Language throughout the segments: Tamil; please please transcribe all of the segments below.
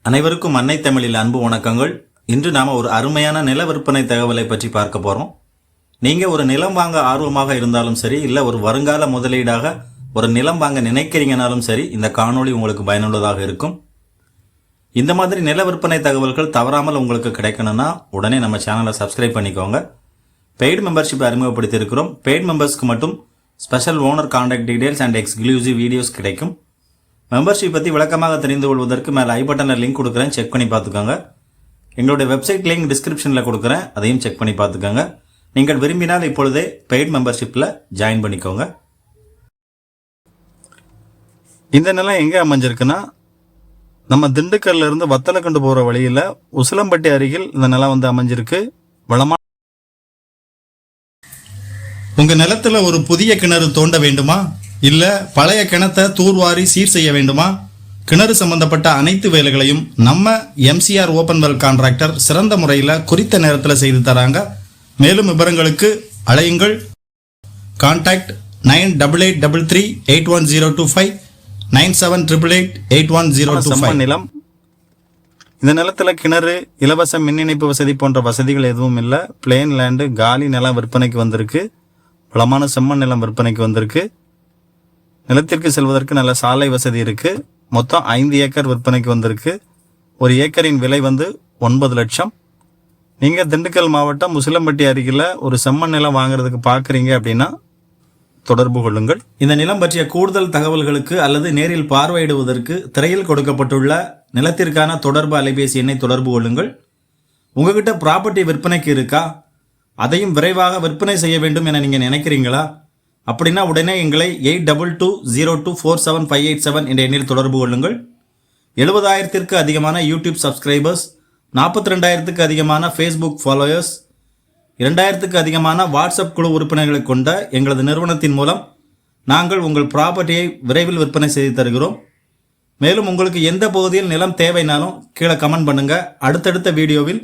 அனைவருக்கும் அன்னை தமிழில் அன்பு வணக்கங்கள். இன்று நாம ஒரு அருமையான நில விற்பனை தகவலை பற்றி பார்க்க போறோம். நீங்க ஒரு நிலம் வாங்க ஆர்வமாக இருந்தாலும் சரி, இல்ல ஒரு வருங்கால முதலீடாக ஒரு நிலம் வாங்க நினைக்கிறீங்கனாலும் சரி, இந்த காணொளி உங்களுக்கு பயனுள்ளதாக இருக்கும். இந்த மாதிரி நில விற்பனை தகவல்கள் தவறாமல் உங்களுக்கு கிடைக்கணும்னா உடனே நம்ம சேனலை சப்ஸ்கிரைப் பண்ணிக்கோங்க. பெய்டு மெம்பர்ஷிப் அறிமுகப்படுத்தி இருக்கிறோம். பெய்டு மெம்பர்ஸ்க்கு மட்டும் special owner contact details and exclusive videos கிடைக்கும். மெம்பர்ஷிப் பற்றி விளக்கமாக தெரிந்து கொள்வதற்கு மேலே ஐ பட்டனில் லிங்க் கொடுக்குறேன், செக் பண்ணி பார்த்துக்கோங்க. எங்களுடைய வெப்சைட் லிங்க் டிஸ்கிரிப்ஷனில் கொடுக்குறேன், அதையும் செக் பண்ணி பார்த்துக்கோங்க. நீங்கள் விரும்பினால் இப்பொழுதே பெய்ட் மெம்பர்ஷிப்பில் ஜாயின் பண்ணிக்கோங்க. இந்த நிலம் எங்கே அமைஞ்சிருக்குன்னா, நம்ம திண்டுக்கல்ல இருந்து வத்தலக்கண்டு போகிற வழியில் உசிலம்பட்டி அருகில் இந்த நிலம் அமைஞ்சிருக்கு. வளமான உங்கள் நிலத்தில் ஒரு புதிய கிணறு தோண்ட வேண்டுமா, இல்லை பழைய கிணத்தை தூர்வாரி சீர் செய்ய வேண்டுமா? கிணறு சம்பந்தப்பட்ட அனைத்து வேலைகளையும் நம்ம எம்சிஆர் ஓப்பன் வெல் கான்ட்ராக்டர் சிறந்த முறையில் குறித்த நேரத்தில் செய்து தராங்க. மேலும் விவரங்களுக்கு அழையுங்கள். கான்டாக்ட் 9883381025 9788810225. நிலம். இந்த நிலத்தில் கிணறு, இலவச மின் இணைப்பு வசதி போன்ற வசதிகள் எதுவும் இல்லை. பிளேன் லேண்டு, காலி நிலம் விற்பனைக்கு வந்திருக்கு. வளமான செம்மண் நிலம் விற்பனைக்கு வந்திருக்கு. நிலத்திற்கு செல்வதற்கு நல்ல சாலை வசதி இருக்குது. மொத்தம் 5 ஏக்கர் விற்பனைக்கு வந்திருக்கு. ஒரு ஏக்கரின் விலை 9 லட்சம். நீங்கள் திண்டுக்கல் மாவட்டம் உசிலம்பட்டி அருகில் ஒரு செம்மண் நிலம் வாங்குறதுக்கு பார்க்குறீங்க அப்படின்னா தொடர்பு கொள்ளுங்கள். இந்த நிலம் பற்றிய கூடுதல் தகவல்களுக்கு அல்லது நேரில் பார்வையிடுவதற்கு திரையில் கொடுக்கப்பட்டுள்ள நிலத்திற்கான தொடர்பு அலைபேசி எண்ணை தொடர்பு கொள்ளுங்கள். உங்ககிட்ட ப்ராப்பர்ட்டி விற்பனைக்கு இருக்கா, அதையும் விரைவாக விற்பனை செய்ய வேண்டும் என நீங்கள் நினைக்கிறீங்களா? அப்படின்னா உடனே எங்களை 8220247587 என்ற எண்ணில் தொடர்பு கொள்ளுங்கள். 70,000த்திற்கு அதிகமான யூடியூப் சப்ஸ்கிரைபர்ஸ், 42,000த்துக்கு அதிகமான ஃபேஸ்புக் ஃபாலோயர்ஸ், 2,000த்துக்கு அதிகமான வாட்ஸ்அப் குழு உறுப்பினர்களை கொண்ட எங்களது நிறுவனத்தின் மூலம் நாங்கள் உங்கள் ப்ராப்பர்ட்டியை விரைவில் விற்பனை செய்து தருகிறோம். மேலும் உங்களுக்கு எந்த பகுதியில் நிலம் தேவைனாலும் கீழே கமெண்ட் பண்ணுங்க. அடுத்தடுத்த வீடியோவில்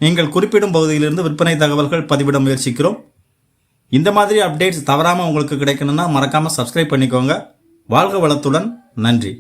நீங்கள் குறிப்பிடும் பகுதியிலிருந்து விற்பனை தகவல்கள் பதிவிட முயற்சிக்கிறோம். இந்த மாதிரி அப்டேட்ஸ் தவறாமல் உங்களுக்கு கிடைக்கணும்னா மறக்காமல் சப்ஸ்கிரைப் பண்ணிக்கோங்க. வாழ்க வளத்துடன். நன்றி.